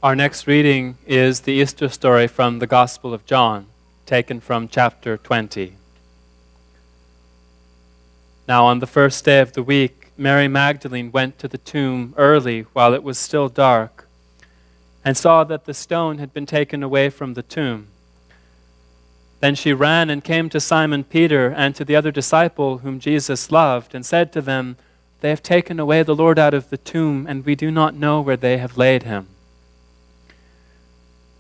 Our next reading is the Easter story from the Gospel of John, taken from chapter 20. Now on the first day of the week, Mary Magdalene went to the tomb early while it was still dark, and saw that the stone had been taken away from the tomb. Then she ran and came to Simon Peter and to the other disciple whom Jesus loved, and said to them, "They have taken away the Lord out of the tomb, and we do not know where they have laid him."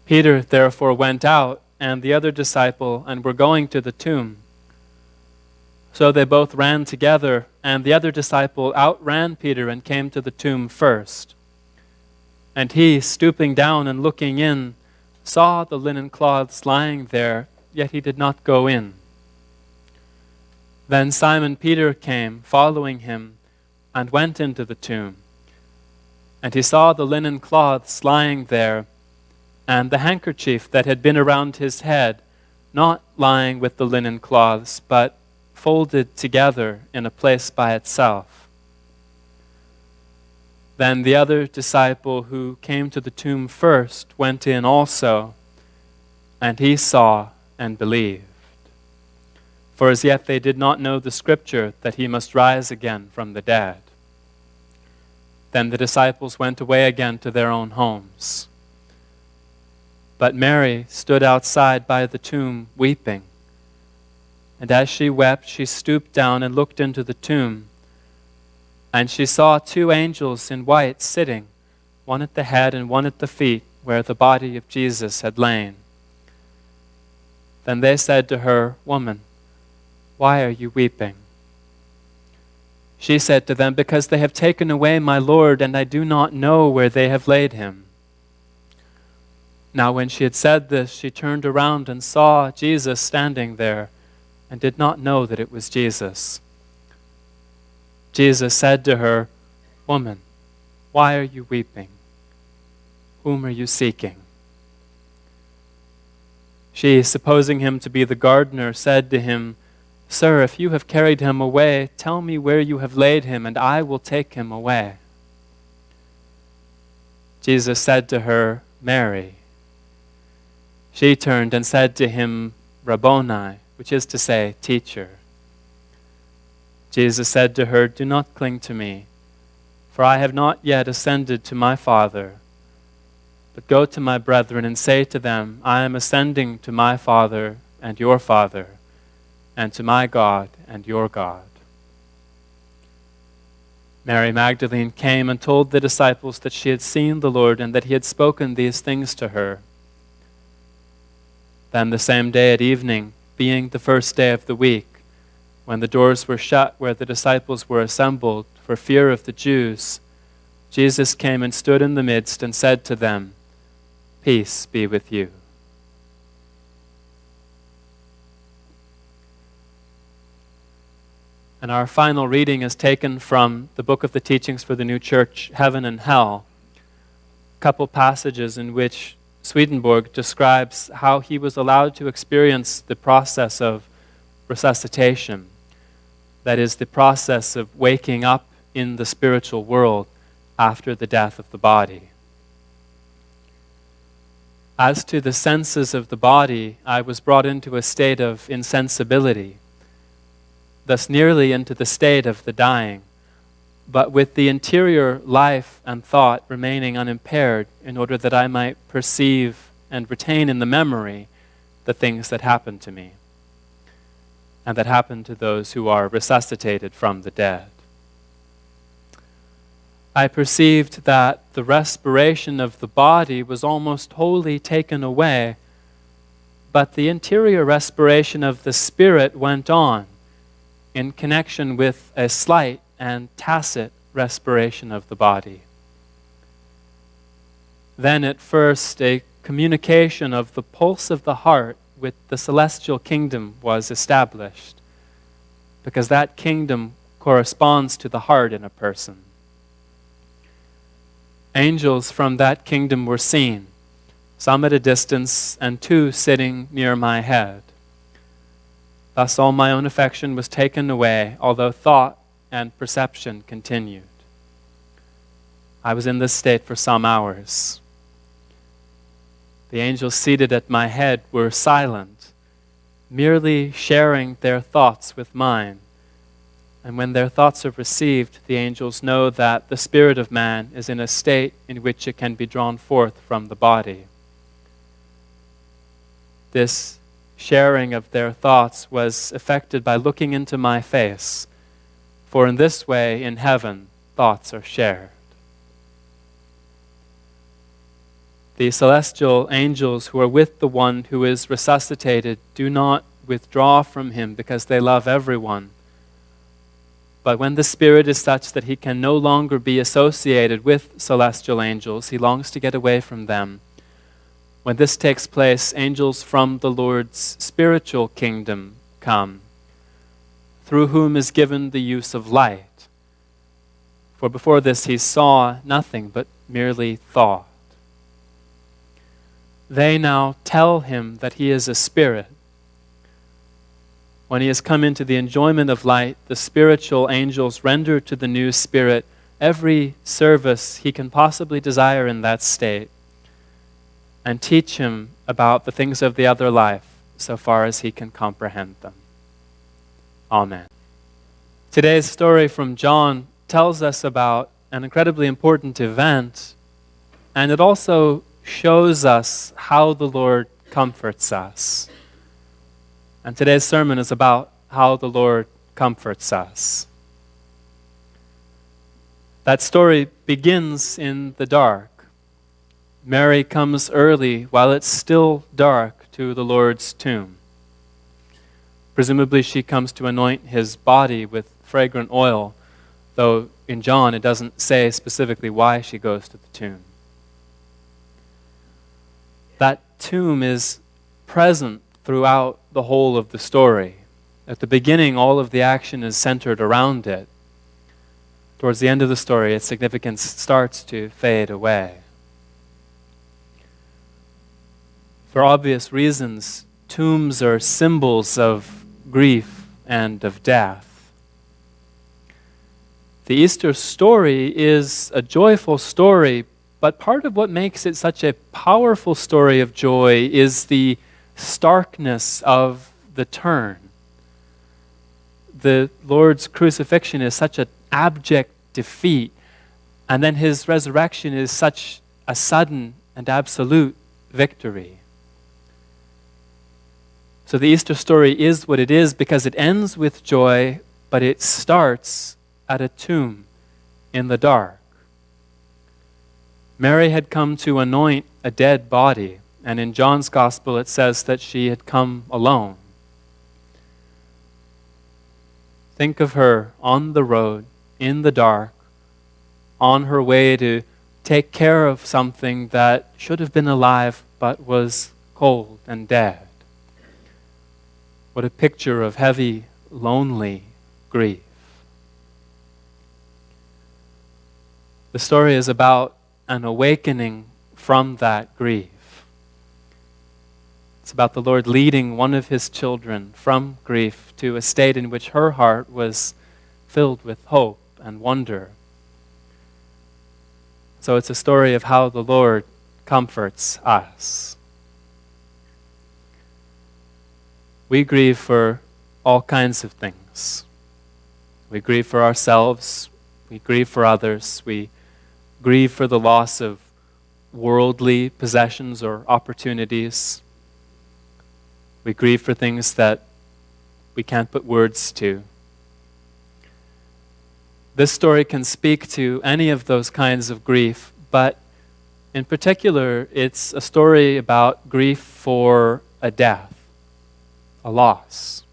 Peter therefore went out, and the other disciple, and were going to the tomb. So they both ran together, and the other disciple outran Peter and came to the tomb first. And he, stooping down and looking in, saw the linen cloths lying there, yet he did not go in. Then Simon Peter came, following him, and went into the tomb. And he saw the linen cloths lying there, and the handkerchief that had been around his head, not lying with the linen cloths, but folded together in a place by itself. Then the other disciple who came to the tomb first went in also, and he saw and believed. For as yet they did not know the scripture that he must rise again from the dead. Then the disciples went away again to their own homes. But Mary stood outside by the tomb weeping. And as she wept, she stooped down and looked into the tomb. And she saw two angels in white sitting, one at the head and one at the feet, where the body of Jesus had lain. Then they said to her, "Woman, why are you weeping?" She said to them, "Because they have taken away my Lord, and I do not know where they have laid him." Now when she had said this, she turned around and saw Jesus standing there, and did not know that it was Jesus. Jesus said to her, "Woman, why are you weeping? Whom are you seeking?" She, supposing him to be the gardener, said to him, "Sir, if you have carried him away, tell me where you have laid him, and I will take him away." Jesus said to her, "Mary." She turned and said to him, "Rabboni," which is to say, "Teacher." Jesus said to her, "Do not cling to me, for I have not yet ascended to my Father. But go to my brethren and say to them, I am ascending to my Father and your Father, and to my God and your God." Mary Magdalene came and told the disciples that she had seen the Lord and that he had spoken these things to her. Then the same day at evening, being the first day of the week, when the doors were shut where the disciples were assembled for fear of the Jews, Jesus came and stood in the midst and said to them, "Peace be with you." And our final reading is taken from the book of the Teachings for the New Church, Heaven and Hell, a couple passages in which Swedenborg describes how he was allowed to experience the process of resuscitation, that is, the process of waking up in the spiritual world after the death of the body. As to the senses of the body, I was brought into a state of insensibility, thus nearly into the state of the dying, but with the interior life and thought remaining unimpaired, in order that I might perceive and retain in the memory the things that happened to me, and that happen to those who are resuscitated from the dead. I perceived that the respiration of the body was almost wholly taken away, but the interior respiration of the spirit went on in connection with a slight and tacit respiration of the body. Then at first a communication of the pulse of the heart with the celestial kingdom was established, because that kingdom corresponds to the heart in a person. Angels from that kingdom were seen, some at a distance and two sitting near my head. Thus all my own affection was taken away, although thought and perception continued. I was in this state for some hours. The angels seated at my head were silent, merely sharing their thoughts with mine. And when their thoughts are received, the angels know that the spirit of man is in a state in which it can be drawn forth from the body. This sharing of their thoughts was effected by looking into my face, for in this way in heaven thoughts are shared. The celestial angels who are with the one who is resuscitated do not withdraw from him because they love everyone. But when the spirit is such that he can no longer be associated with celestial angels, he longs to get away from them. When this takes place, angels from the Lord's spiritual kingdom come, through whom is given the use of light. For before this he saw nothing, but merely thought. They now tell him that he is a spirit. When he has come into the enjoyment of light, the spiritual angels render to the new spirit every service he can possibly desire in that state, and teach him about the things of the other life so far as he can comprehend them. Amen. Today's story from John tells us about an incredibly important event, and it also shows us how the Lord comforts us. And today's sermon is about how the Lord comforts us. That story begins in the dark. Mary comes early while it's still dark to the Lord's tomb. Presumably she comes to anoint his body with fragrant oil, though in John it doesn't say specifically why she goes to the tomb. That tomb is present throughout the whole of the story. At the beginning, all of the action is centered around it. Towards the end of the story, its significance starts to fade away. For obvious reasons, tombs are symbols of grief and of death. The Easter story is a joyful story, but part of what makes it such a powerful story of joy is the starkness of the turn. The Lord's crucifixion is such an abject defeat, and then his resurrection is such a sudden and absolute victory. So the Easter story is what it is because it ends with joy, but it starts at a tomb in the dark. Mary had come to anoint a dead body, and in John's Gospel it says that she had come alone. Think of her on the road, in the dark, on her way to take care of something that should have been alive but was cold and dead. What a picture of heavy, lonely grief. The story is about an awakening from that grief. It's about the Lord leading one of his children from grief to a state in which her heart was filled with hope and wonder. So it's a story of how the Lord comforts us. We grieve for all kinds of things. We grieve for ourselves. We grieve for others. We grieve for the loss of worldly possessions or opportunities. We grieve for things that we can't put words to. This story can speak to any of those kinds of grief, but in particular, it's a story about grief for a death, a loss.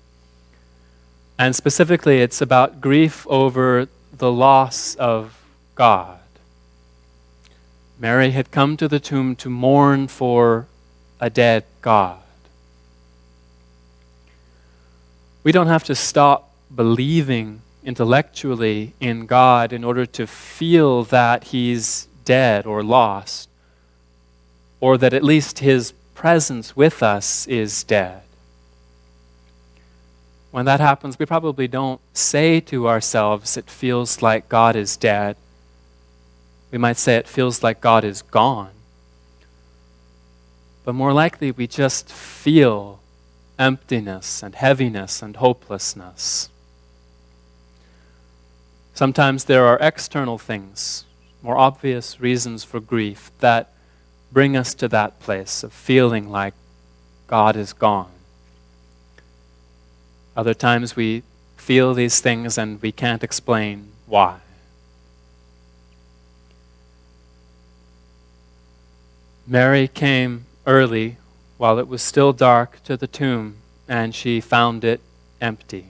And specifically, it's about grief over the loss of God. Mary had come to the tomb to mourn for a dead God. We don't have to stop believing intellectually in God in order to feel that he's dead or lost, or that at least his presence with us is dead. When that happens, we probably don't say to ourselves, it feels like God is dead. We might say it feels like God is gone. but more likely we just feel emptiness and heaviness and hopelessness. Sometimes there are external things, more obvious reasons for grief that bring us to that place of feeling like God is gone. Other times we feel these things and we can't explain why. Mary came early while it was still dark to the tomb, and she found it empty.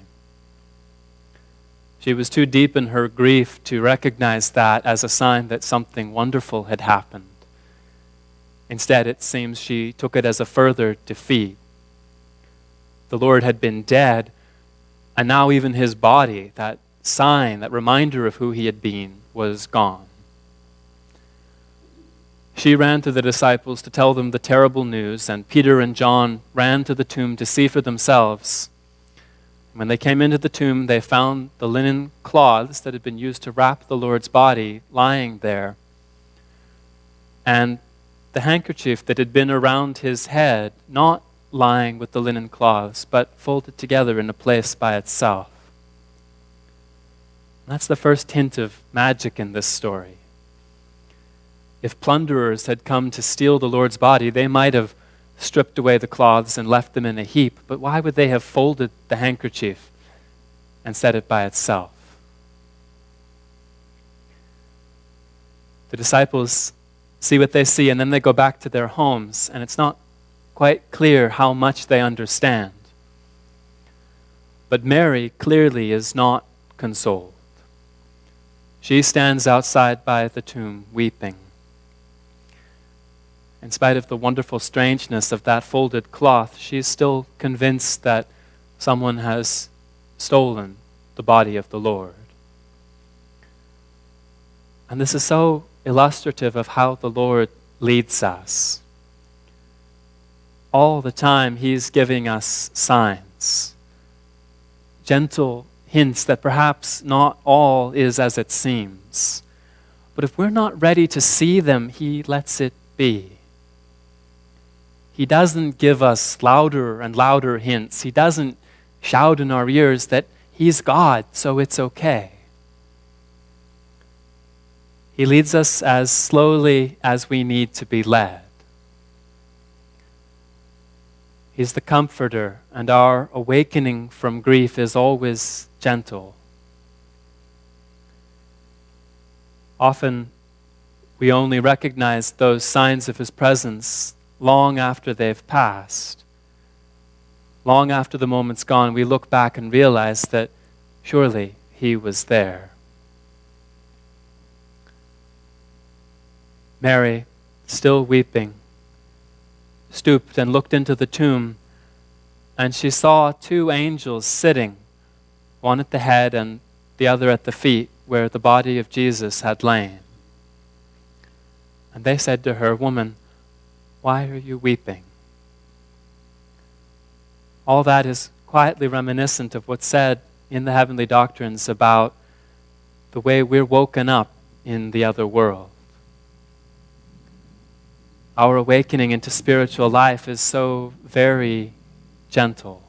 She was too deep in her grief to recognize that as a sign that something wonderful had happened. Instead, it seems she took it as a further defeat. The Lord had been dead, and now even his body, that sign, that reminder of who he had been, was gone. She ran to the disciples to tell them the terrible news, and Peter and John ran to the tomb to see for themselves. When they came into the tomb, they found the linen cloths that had been used to wrap the Lord's body lying there, and the handkerchief that had been around his head, not lying with the linen cloths, but folded together in a place by itself. That's the first hint of magic in this story. If plunderers had come to steal the Lord's body, they might have stripped away the cloths and left them in a heap. But why would they have folded the handkerchief and set it by itself? The disciples see what they see, and then they go back to their homes, and it's not quite clear how much they understand. But Mary clearly is not consoled. She stands outside by the tomb weeping. In spite of the wonderful strangeness of that folded cloth, she's still convinced that someone has stolen the body of the Lord. And this is so illustrative of how the Lord leads us. All the time he's giving us signs, gentle hints that perhaps not all is as it seems. But if we're not ready to see them, he lets it be. He doesn't give us louder and louder hints. He doesn't shout in our ears that he's God, so it's okay. He leads us as slowly as we need to be led. He's the comforter, and our awakening from grief is always gentle. Often, we only recognize those signs of his presence long after they've passed. Long after the moment's gone, we look back and realize that surely he was there. Mary, still weeping, stooped and looked into the tomb, and she saw two angels sitting, one at the head and the other at the feet, where the body of Jesus had lain. And they said to her, "Woman, why are you weeping?" All that is quietly reminiscent of what's said in the heavenly doctrines about the way we're woken up in the other world. Our awakening into spiritual life is so very gentle.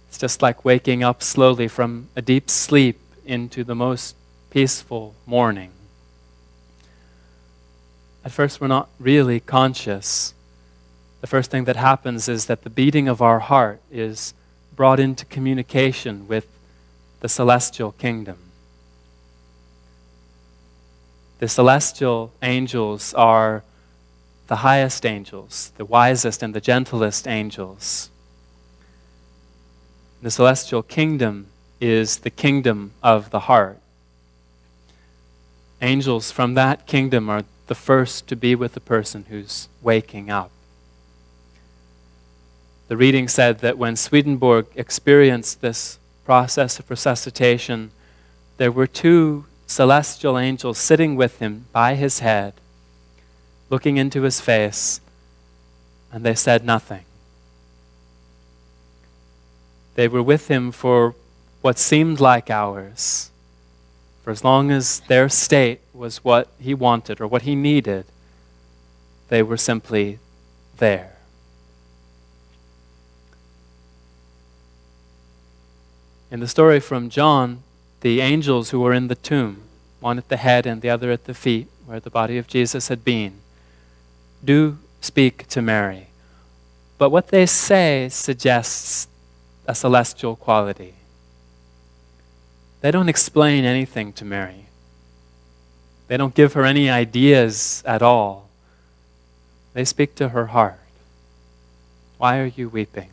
It's just like waking up slowly from a deep sleep into the most peaceful morning. At first, we're not really conscious. The first thing that happens is that the beating of our heart is brought into communication with the celestial kingdom. The celestial angels are the highest angels, the wisest and the gentlest angels. The celestial kingdom is the kingdom of the heart. Angels from that kingdom are the first to be with the person who's waking up. The reading said that when Swedenborg experienced this process of resuscitation, there were two celestial angels sitting with him by his head, looking into his face, and they said nothing. They were with him for what seemed like hours. For as long as their state was what he wanted or what he needed, they were simply there. In the story from John, the angels who were in the tomb, one at the head and the other at the feet, where the body of Jesus had been, do speak to Mary. But what they say suggests a celestial quality. They don't explain anything to Mary. They don't give her any ideas at all. They speak to her heart. Why are you weeping?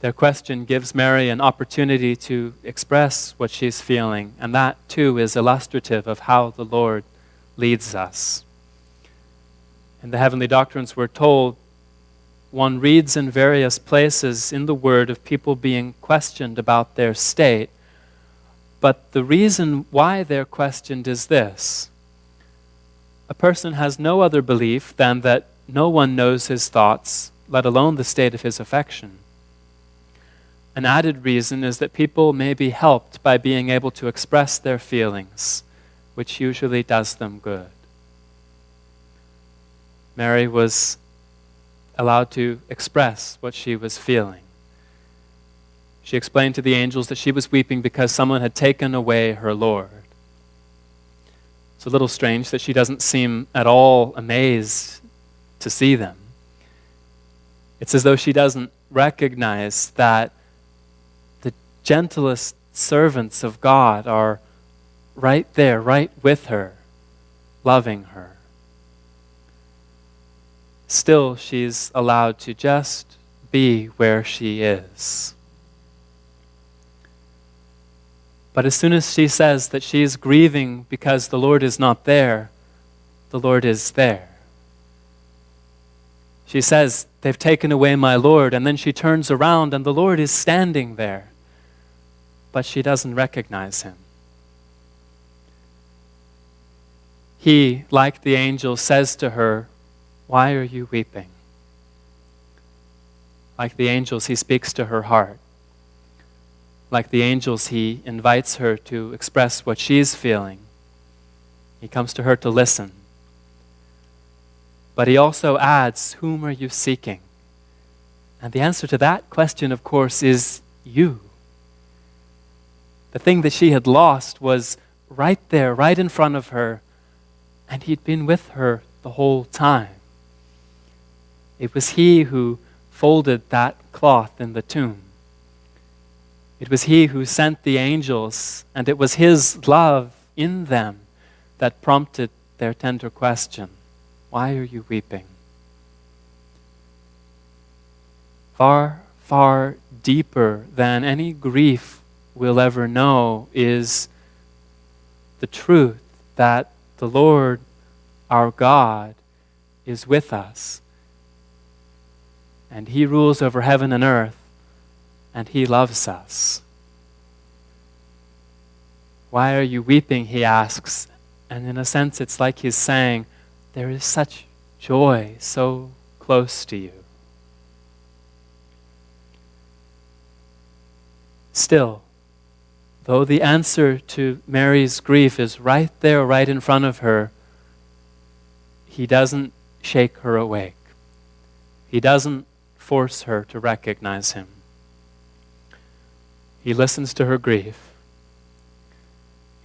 Their question gives Mary an opportunity to express what she's feeling, and that too is illustrative of how the Lord leads us. In the Heavenly Doctrines, we're told one reads in various places in the Word of people being questioned about their state, but the reason why they're questioned is this: a person has no other belief than that no one knows his thoughts, let alone the state of his affection. An added reason is that people may be helped by being able to express their feelings, which usually does them good. Mary was allowed to express what she was feeling. She explained to the angels that she was weeping because someone had taken away her Lord. It's a little strange that she doesn't seem at all amazed to see them. It's as though she doesn't recognize that the gentlest servants of God are right there, right with her, loving her. Still, she's allowed to just be where she is. But as soon as she says that she's grieving because the Lord is not there, the Lord is there. She says, "They've taken away my Lord," and then she turns around and the Lord is standing there. But she doesn't recognize him. He, like the angel, says to her, "Why are you weeping?" Like the angels, he speaks to her heart. Like the angels, he invites her to express what she's feeling. He comes to her to listen. But he also adds, "Whom are you seeking?" And the answer to that question, of course, is you. The thing that she had lost was right there, right in front of her, and he'd been with her the whole time. It was he who folded that cloth in the tomb. It was he who sent the angels, and it was his love in them that prompted their tender question, "Why are you weeping?" Far, far deeper than any grief we'll ever know is the truth that the Lord, our God, is with us. And he rules over heaven and earth, and he loves us. "Why are you weeping?" he asks. And in a sense, it's like he's saying, there is such joy so close to you. Still, though the answer to Mary's grief is right there, right in front of her, he doesn't shake her awake. He doesn't force her to recognize him. He listens to her grief.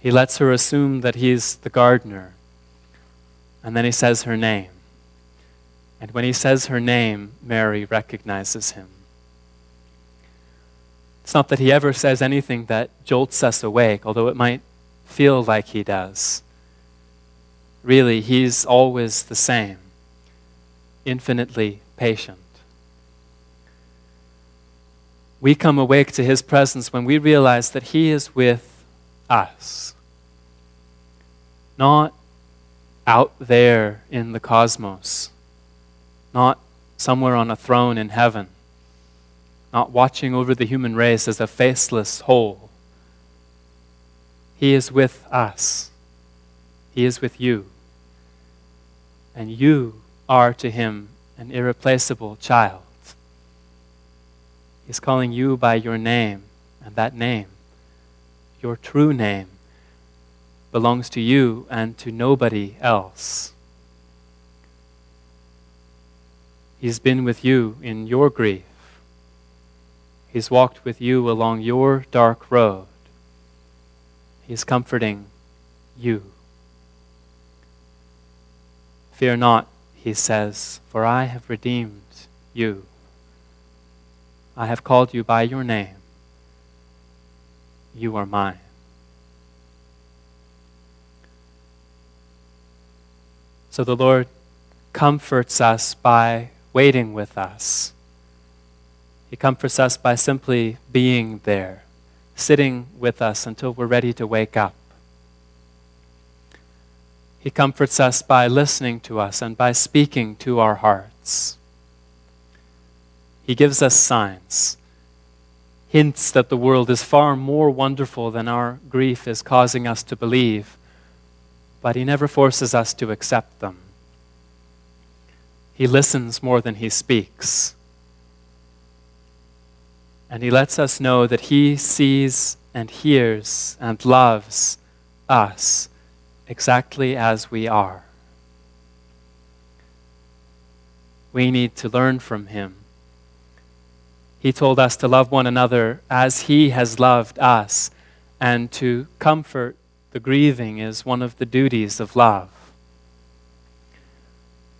He lets her assume that he's the gardener. And then he says her name. And when he says her name, Mary recognizes him. It's not that he ever says anything that jolts us awake, although it might feel like he does. Really, he's always the same, infinitely patient. We come awake to his presence when we realize that he is with us. Not out there in the cosmos. Not somewhere on a throne in heaven. Not watching over the human race as a faceless whole. He is with us. He is with you. And you are to him an irreplaceable child. He's calling you by your name, and that name, your true name, belongs to you and to nobody else. He's been with you in your grief. He's walked with you along your dark road. He's comforting you. Fear not, he says, for I have redeemed you. I have called you by your name. You are mine. So the Lord comforts us by waiting with us. He comforts us by simply being there, sitting with us until we're ready to wake up. He comforts us by listening to us and by speaking to our hearts. He gives us signs, hints that the world is far more wonderful than our grief is causing us to believe, but he never forces us to accept them. He listens more than he speaks. And he lets us know that he sees and hears and loves us exactly as we are. We need to learn from him. He told us to love one another as he has loved us, and to comfort the grieving is one of the duties of love.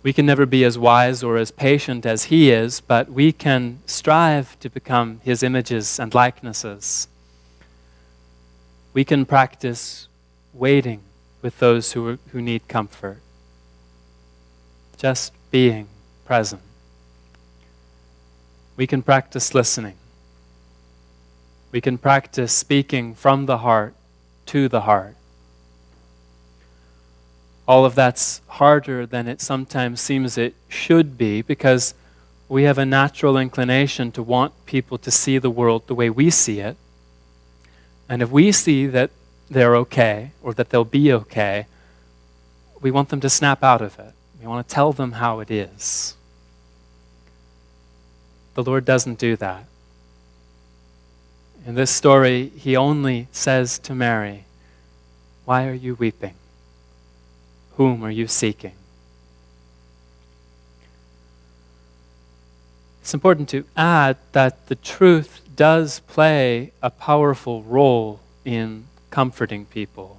We can never be as wise or as patient as he is, but we can strive to become his images and likenesses. We can practice waiting with those who need comfort. Just being present. We can practice listening. We can practice speaking from the heart to the heart. All of that's harder than it sometimes seems it should be, because we have a natural inclination to want people to see the world the way we see it. And if we see that they're okay, or that they'll be okay, we want them to snap out of it. We want to tell them how it is. The Lord doesn't do that. In this story, he only says to Mary, "Why are you weeping? Whom are you seeking?" It's important to add that the truth does play a powerful role in comforting people.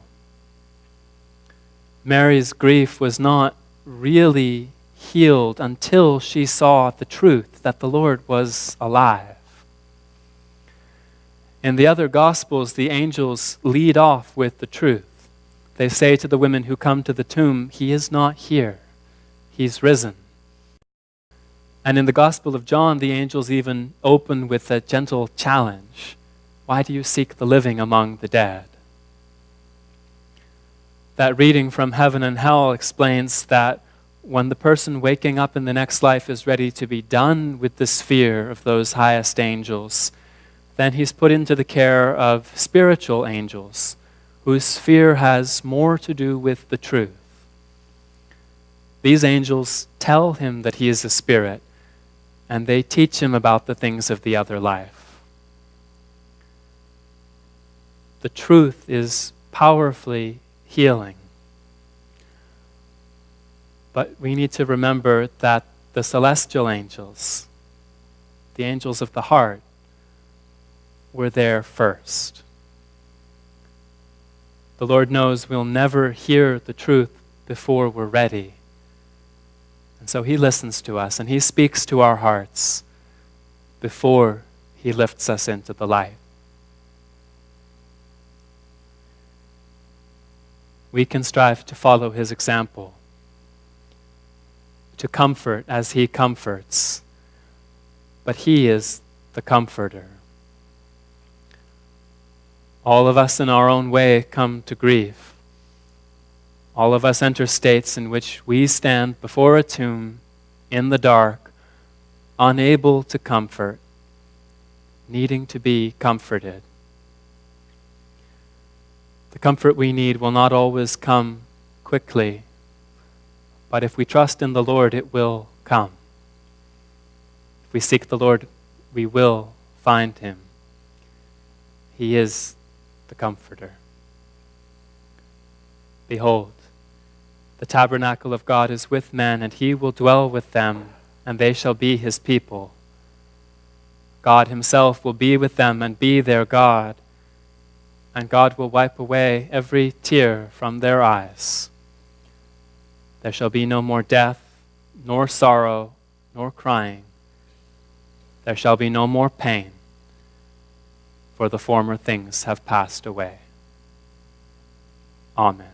Mary's grief was not really healed until she saw the truth that the Lord was alive. In the other Gospels, the angels lead off with the truth. They say to the women who come to the tomb, "He is not here. He's risen." And in the Gospel of John, the angels even open with a gentle challenge. "Why do you seek the living among the dead?" That reading from heaven and hell explains that when the person waking up in the next life is ready to be done with the sphere of those highest angels, then he's put into the care of spiritual angels, whose sphere has more to do with the truth. These angels tell him that he is a spirit, and they teach him about the things of the other life. The truth is powerfully healing. But we need to remember that the celestial angels, the angels of the heart, were there first. The Lord knows we'll never hear the truth before we're ready. And so he listens to us and he speaks to our hearts before he lifts us into the light. We can strive to follow his example, to comfort as he comforts, but he is the comforter. All of us in our own way come to grief. All of us enter states in which we stand before a tomb in the dark, unable to comfort, needing to be comforted. The comfort we need will not always come quickly, but if we trust in the Lord, it will come. If we seek the Lord, we will find him. He is the comforter. Behold, the tabernacle of God is with men, and he will dwell with them, and they shall be his people. God himself will be with them and be their God, and God will wipe away every tear from their eyes. There shall be no more death, nor sorrow, nor crying. There shall be no more pain, for the former things have passed away. Amen.